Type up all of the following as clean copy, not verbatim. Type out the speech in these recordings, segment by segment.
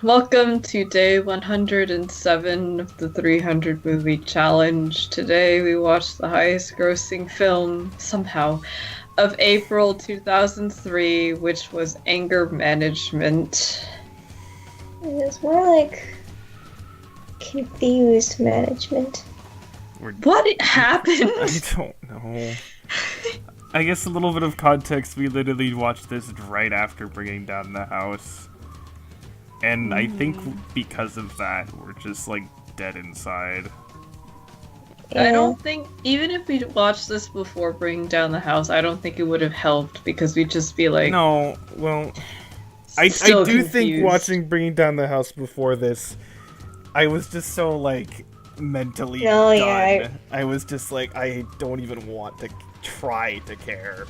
Welcome to day 107 of the 300 movie challenge. Today we watched the highest grossing film, somehow, of April 2003, which was Anger Management. It's more like confused management. What happened? I don't know. I guess a little bit of context, we literally watched this right after bringing down the house. And I think because of that, we're just, like, dead inside. I don't think, even if we watched this before bringing down the house, I don't think it would have helped because we'd just be like... No, well, I do confused. think watching Bringing Down the House before this, I was just so, like, mentally done. Yeah, I was just like, I don't even want to try to care.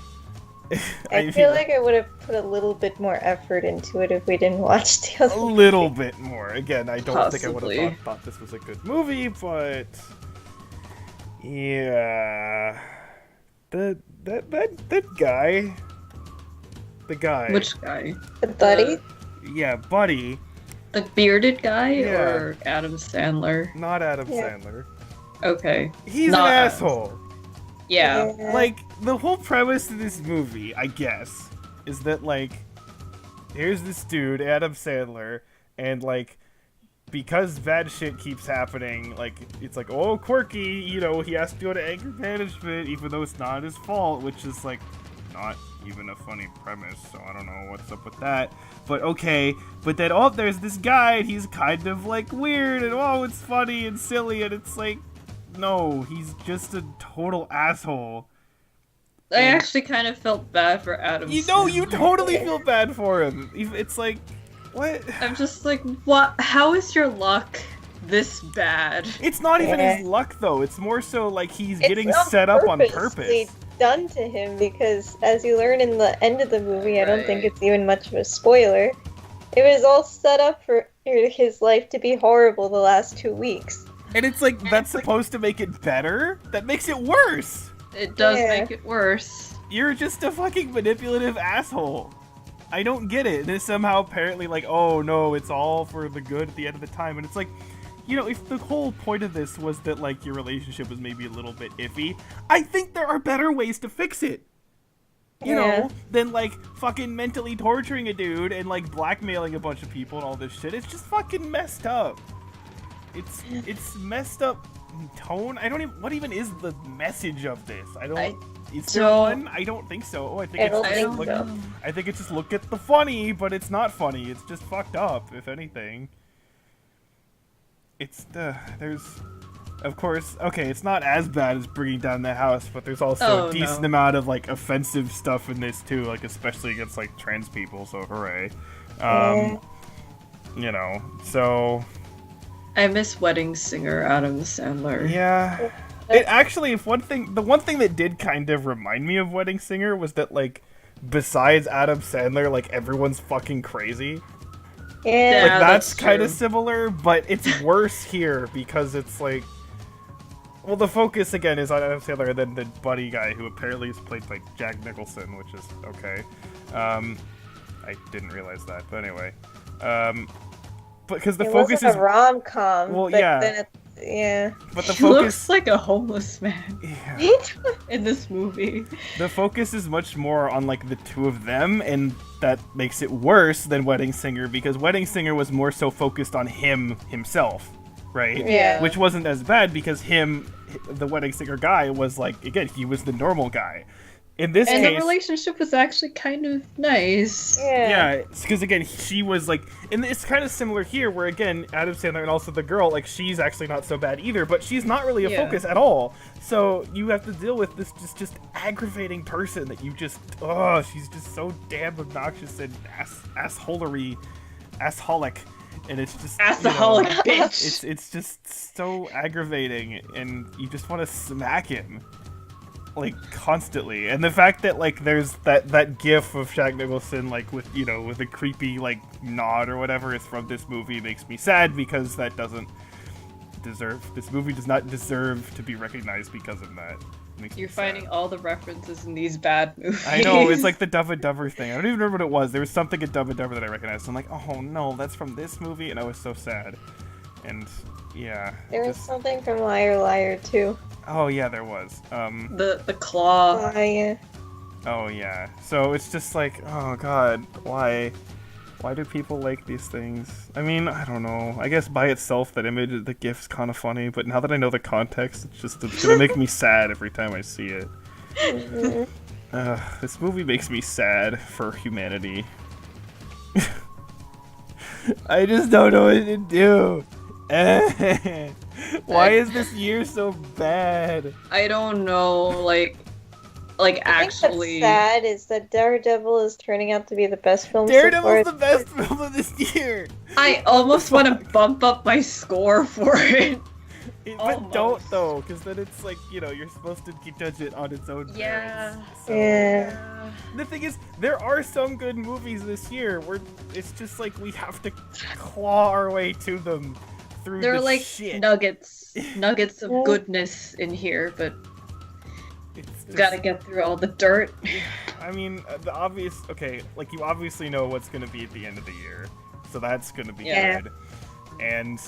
I feel like I would have put a little bit more effort into it if we didn't watch the other a little bit more. Again, I don't think I would Possibly. have thought this was a good movie, but yeah, that guy, the guy, Which guy? The buddy? yeah, Buddy, The bearded guy Yeah. or Adam Sandler? not Adam Yeah. Sandler. Okay. He's Not an Adam. asshole. Yeah. Like, the whole premise of this movie, I guess, is that, like, here's this dude, Adam Sandler, and, like, because bad shit keeps happening, like, it's like, oh, quirky, you know, he has to go to anger management, even though it's not his fault, which is, like, not even a funny premise, so I don't know what's up with that. But okay, but then, oh, there's this guy, and he's kind of, like, weird, and oh, it's funny and silly, and it's like, no, he's just a total asshole. I actually kind of felt bad for Adam. You know, Sandler. you totally feel bad for him. It's like, what? I'm just like, what? How is your luck this bad? It's not even Yeah. his luck, though. It's more so like he's It's getting on set up on purposely purpose. done to him because, as you learn in the end of the movie, I don't think Right. it's even much of a spoiler. It was all set up for his life to be horrible the last 2 weeks. And it's like, that's supposed to make it better? That makes it worse! It does Yeah. make it worse. You're just a fucking manipulative asshole. I don't get it. And it's somehow apparently like, oh no, it's all for the good at the end of the time. And it's like, you know, if the whole point of this was that, like, your relationship was maybe a little bit iffy, I think there are better ways to fix it. You Yeah. know, than, like, fucking mentally torturing a dude and, like, blackmailing a bunch of people and all this shit. It's just fucking messed up. It's messed up tone. I don't even, what even is the message of this? Is there don't- one? I don't think so. Oh, I think I it's don't just think look, so. I think it's just look at the funny, but it's not funny. It's just fucked up, if anything. It's there's, of course, okay, it's not as bad as Bringing Down the House, but there's also Oh, a decent no. amount of, like, offensive stuff in this too, like, especially against, like, trans people, so hooray. You know, so I miss Wedding Singer Adam Sandler. yeah. It actually, the one thing that did kind of remind me of Wedding Singer was that, like, besides Adam Sandler, like, everyone's fucking crazy. Yeah. Like, Yeah, that's that's kind of true. similar, but it's worse here because it's like, well, the focus again is on Adam Sandler and then the buddy guy who apparently is played by Jack Nicholson, which is okay. I didn't realize that, but anyway, because the It focus wasn't is a rom-com. Well, but yeah. Then yeah. but the He looks focus like a homeless man yeah. in this movie. The focus is much more on, like, the two of them, and that makes it worse than Wedding Singer, because Wedding Singer was more so focused on himself, right? Yeah. Which wasn't as bad because the Wedding Singer guy, was, like, again, he was the normal guy. In this And the case, relationship was actually kind of nice. Yeah. because again, she was like, and it's kind of similar here, where again, Adam Sandler and also the girl, like, she's actually not so bad either, but she's not really a Yeah. focus at all. So you have to deal with this just aggravating person that you just, oh, she's just so damn obnoxious and assholic, and it's just Assaholic you know, bitch. it's just so aggravating, and you just want to smack him. Like, constantly. And the fact that, like, there's that gif of Jack Nicholson, like, with, you know, with a creepy, like, nod or whatever is from this movie makes me sad, because this movie does not deserve to be recognized because of that. Makes me You're sad. finding all the references in these bad movies. I know, it's like the Dumb and Dumber thing. I don't even remember what it was. There was something in Dumb and Dumber that I recognized. I'm like, oh no, that's from this movie, and I was so sad. And yeah, There was just- something from Liar Liar too. oh yeah, there was. The claw. Oh yeah. Oh yeah. So it's just like, oh god, why? Why do people like these things? I mean, I don't know. I guess by itself, that image, the gif's kind of funny, but now that I know the context, it's gonna make me sad every time I see it. Mhm. This movie makes me sad for humanity. I just don't know what to do. Why is this year so bad? I don't know, like I think actually. what's sad is that Daredevil is turning out to be the best film so Daredevil's far. the best film of this year. I almost want to bump up my score for it. But don't Almost. though, because then it's like, you know, you're supposed to judge it on its own Yeah. merits. So, Yeah. the thing is, there are some good movies this year where it's just like we have to claw our way to them through There are the like shit. nuggets of Yeah. goodness in here, but It's we gotta just- get through all the dirt. I mean, the obvious. Okay, like you obviously know what's gonna be at the end of the year, so that's gonna be Yeah. good. And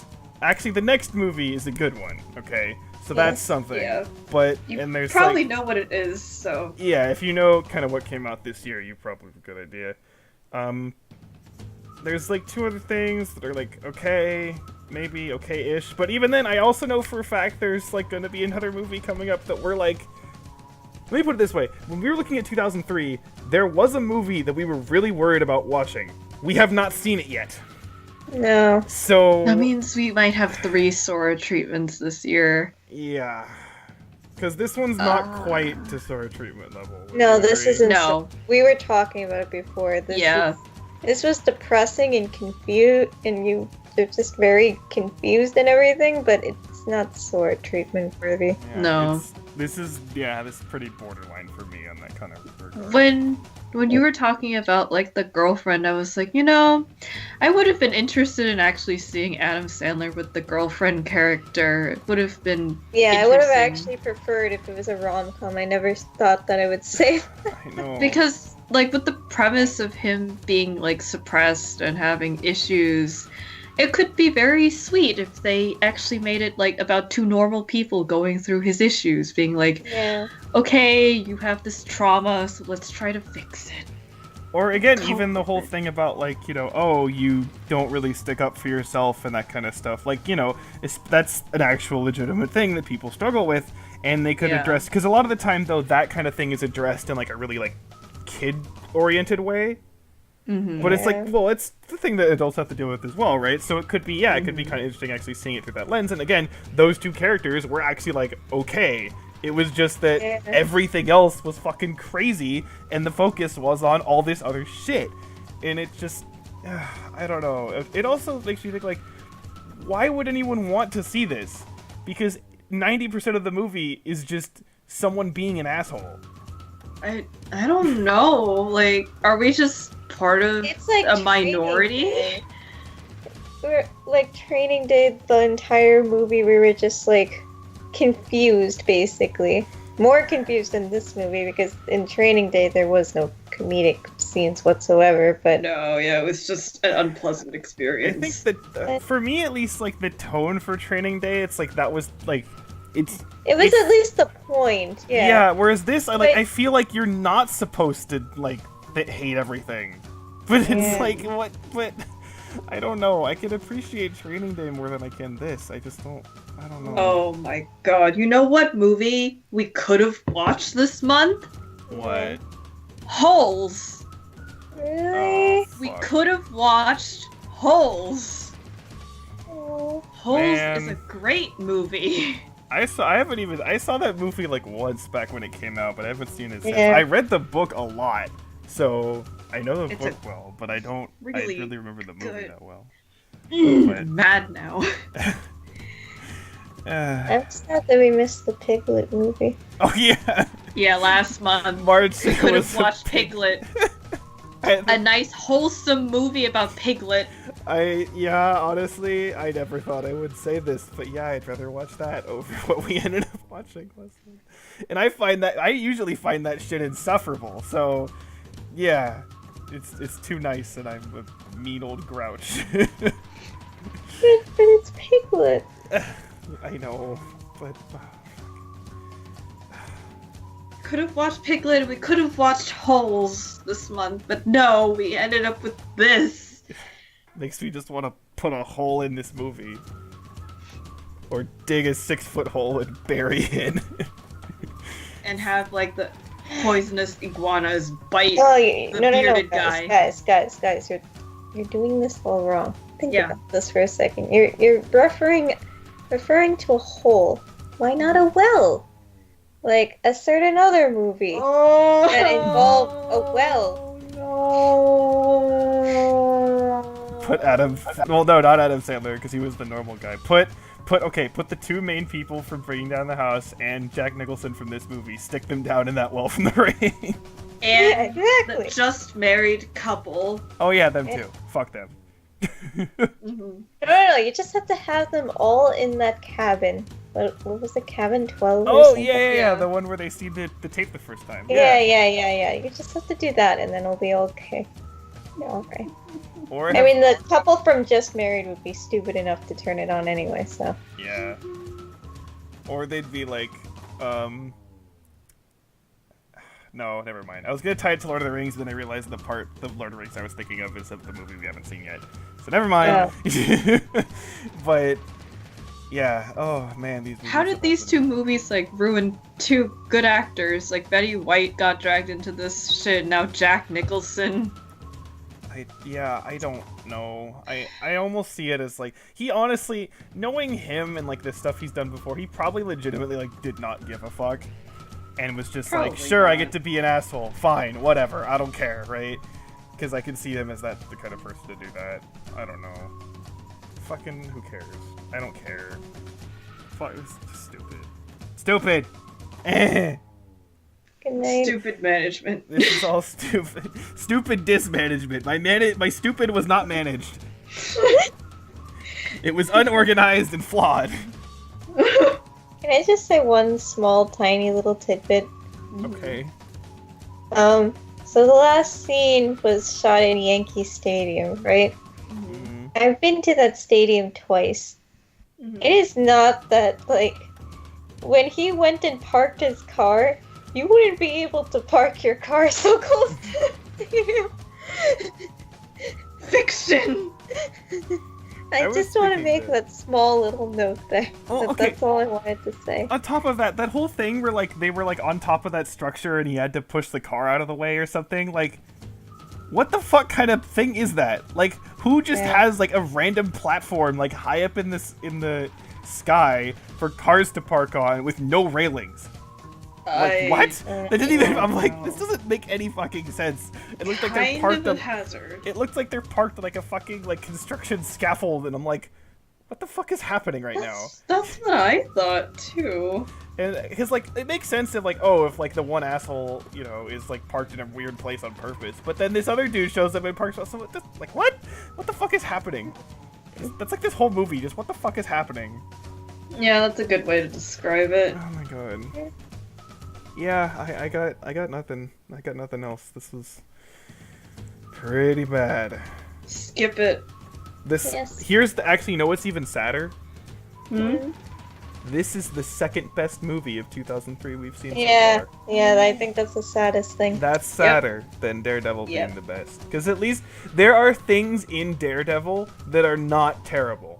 actually, the next movie is a good one. Okay, so that's something. Yeah. But You and there's probably like, know what it is, so yeah, if you know kind of what came out this year, you probably have a good idea. There's like two other things that are like okay, maybe okay-ish, but even then, I also know for a fact there's like gonna be another movie coming up that we're like. Let me put it this way: when we were looking at 2003, there was a movie that we were really worried about watching. We have not seen it yet, No. so that means we might have 3 Sora treatments this year. yeah, because this one's not Ah. quite to Sora treatment level. would No, you this agree? isn't. No. We were talking about it before. Yeah. This was depressing and confused, and they're just very confused and everything, but it's not sword treatment worthy. Yeah, No. this is pretty borderline for me on that kind of regard. When you were talking about like the girlfriend, I was like, you know, I would have been interested in actually seeing Adam Sandler with the girlfriend character. It would have been Yeah, I would have Interesting. actually preferred if it was a rom-com. I never thought that I would say. I know. because like with the premise of him being like suppressed and having issues, it could be very sweet if they actually made it like about 2 normal people going through his issues, being like, Yeah. okay, you have this trauma, so let's try to fix it. Or again, Cope even the with whole it. thing about like, you know, oh, you don't really stick up for yourself and that kind of stuff. Like, you know, that's an actual legitimate thing that people struggle with, and they could Yeah. address. Because a lot of the time, though, that kind of thing is addressed in like a really like kid-oriented way. Mm-hmm. But it's Yeah. like, well, it's the thing that adults have to deal with as well, right? So it could be, yeah, it could be kind of interesting actually seeing it through that lens. And again, those 2 characters were actually like okay. It was just that Yeah. everything else was fucking crazy, and the focus was on all this other shit. And it just, I don't know. It also makes me think like, why would anyone want to see this? Because 90% of the movie is just someone being an asshole. I don't know. Like, are we just part of It's like a Training minority? Day. We're like Training Day. The entire movie, we were just like confused, basically. More confused in this movie because in Training Day there was no comedic scenes whatsoever. But No, yeah, it was just an unpleasant I experience. think that for me at least, like the tone for Training Day, it's like that was like it's it was it's- at least the point. yeah. Yeah. Whereas this, I But- I feel like you're not supposed to like hate everything, but it's Yeah. like what? But I don't know. I can appreciate Training Day more than I can this. I just don't. I don't know. Oh my god. You know what movie we could have watched this month? What? Holes. Really? Oh, We fuck. could have watched Holes. Oh. Holes Man. is a great movie. I saw that movie like once back when it came out, but I haven't seen it since. Yeah. I read the book a lot, so I know the It's book well, but I don't really really remember the movie good- that well. I'm mad now. I'm sad that we missed the Piglet movie. Oh yeah, Yeah, last month March we could was have watched Piglet. I- A nice wholesome movie about Piglet. Yeah, honestly, I never thought I would say this, but yeah, I'd rather watch that over what we ended up watching last night. And I usually find that shit insufferable, so yeah, it's too nice and I'm a mean old grouch. But it's Piglet. I know, but Could have watched Piglet, we could have watched Holes this month, but no, we ended up with this. makes me just want to put a hole in this movie. Or dig a 6-foot hole and bury in. And have, like, the poisonous iguanas bite Oh, the no, bearded guys, guy. guys, you're doing this all wrong. Think Yeah. about this for a second. You're referring to a hole. Why not a well? Like a certain other movie that involved a well. Put Adam. Well, no, not Adam Sandler, because he was the normal guy. Put the two main people from Bringing Down the House and Jack Nicholson from this movie. Stick them down in that well from the rain. And Yeah, exactly. the just married couple. Oh yeah, them too. Fuck them. Mhm. No, you just have to have them all in that cabin. What was the cabin? 12 or Oh something? yeah, Yeah. the one where they see the tape the first time. Yeah. You just have to do that and then it'll be okay. Yeah, okay. Or I mean, the couple from Just Married would be stupid enough to turn it on anyway, so. yeah. Or they'd be like, no, never mind. I was gonna tie it to Lord of the Rings, but then I realized the part of Lord of the Rings I was thinking of is of the movie we haven't seen yet. So never mind. But yeah, oh man, these movies How did have these all two been- movies, like, ruin two good actors? Like, Betty White got dragged into this shit, now Jack Nicholson. I don't know. I almost see it as like he honestly, knowing him and like the stuff he's done before, he probably legitimately like did not give a fuck and was just like, Probably sure, I not. get to be an asshole, fine, whatever, I don't care, right? Because I can see him as that the kind of person to do that. I don't know. Fucking who cares? I don't care. Fuck, it's just stupid. Stupid. Eh. Good night. Stupid management. This is all stupid. Stupid dismanagement. My stupid was not managed. It was unorganized and flawed. Can I just say one small, tiny little tidbit? Okay. So the last scene was shot in Yankee Stadium, right? Mhm. I've been to that stadium twice. Mhm. It is not that, like, when he went and parked his car, you wouldn't be able to park your car so close to the stadium. Fiction! I I was just want to thinking make that small little note there. Oh, okay. That's all I wanted to say. On top of that whole thing where like they were like on top of that structure and he had to push the car out of the way or something, like what the fuck kind of thing is that? Like who just Yeah. has like a random platform like high up in the sky for cars to park on with no railings? Like what? That didn't even. I'm like, this doesn't make any fucking sense. It looks like they're Kind parked of a on. hazard. It looks like they're parked on like a fucking like construction scaffold, and I'm like, what the fuck is happening right now? That's what I thought too. And because like it makes sense if like if like the one asshole is like parked in a weird place on purpose, but then this other dude shows up and parks also like what? What the fuck is happening? That's like this whole movie. Just what the fuck is happening? Yeah, that's a good way to describe it. Oh my god. Yeah, I got nothing. I got nothing else. This was pretty bad. Skip it. This Yes. here's the actually, you know what's even sadder? Hmm? This is the second best movie of 2003 we've seen Yeah, so far. yeah, I think that's the saddest thing. That's sadder than Daredevil Yep. being the best. Because at least there are things in Daredevil that are not terrible.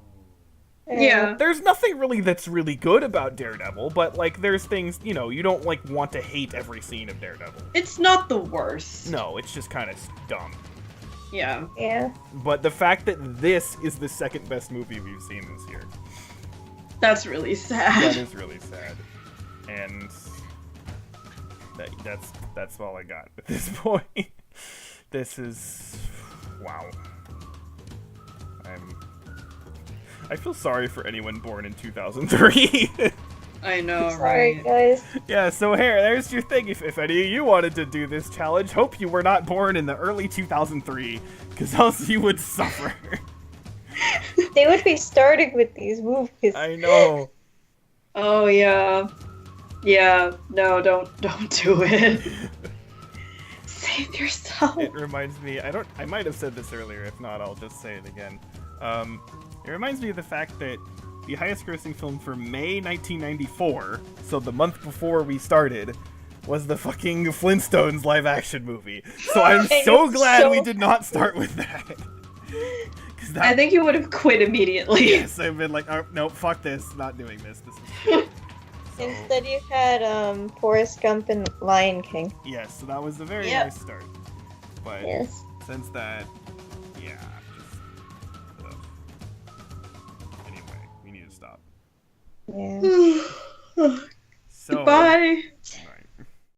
Yeah. There's nothing really that's really good about Daredevil, but like there's things, you don't like want to hate every scene of Daredevil. It's not the worst. No, it's just kind of dumb. Yeah. Yeah. But the fact that this is the second best movie we've seen this year, That's really that sad. is really sad. And that's all I got at this point. This is wow. I feel sorry for anyone born in 2003. I know, Sorry, right? guys. Yeah, so here, there's your thing. If any of you wanted to do this challenge, hope you were not born in the early 2003, because else you would suffer. They would be starting with these movies. I know. Oh yeah. Yeah, no, don't do it. Save yourself. It reminds me. I might have said this earlier. If not, I'll just say it again. It reminds me of the fact that the highest-grossing film for May 1994, so the month before we started, was the fucking Flintstones live-action movie. So I'm so glad we did not start with that. 'Cause that I think you would have quit immediately. yes, I've been like, oh, no, fuck this. Not doing this. This is shit. So, Instead, you had Forrest Gump and Lion King. yes, so that was a very Yep. nice start. But Yes. since that, yeah, just ugh. Anyway, we need to stop. Yeah.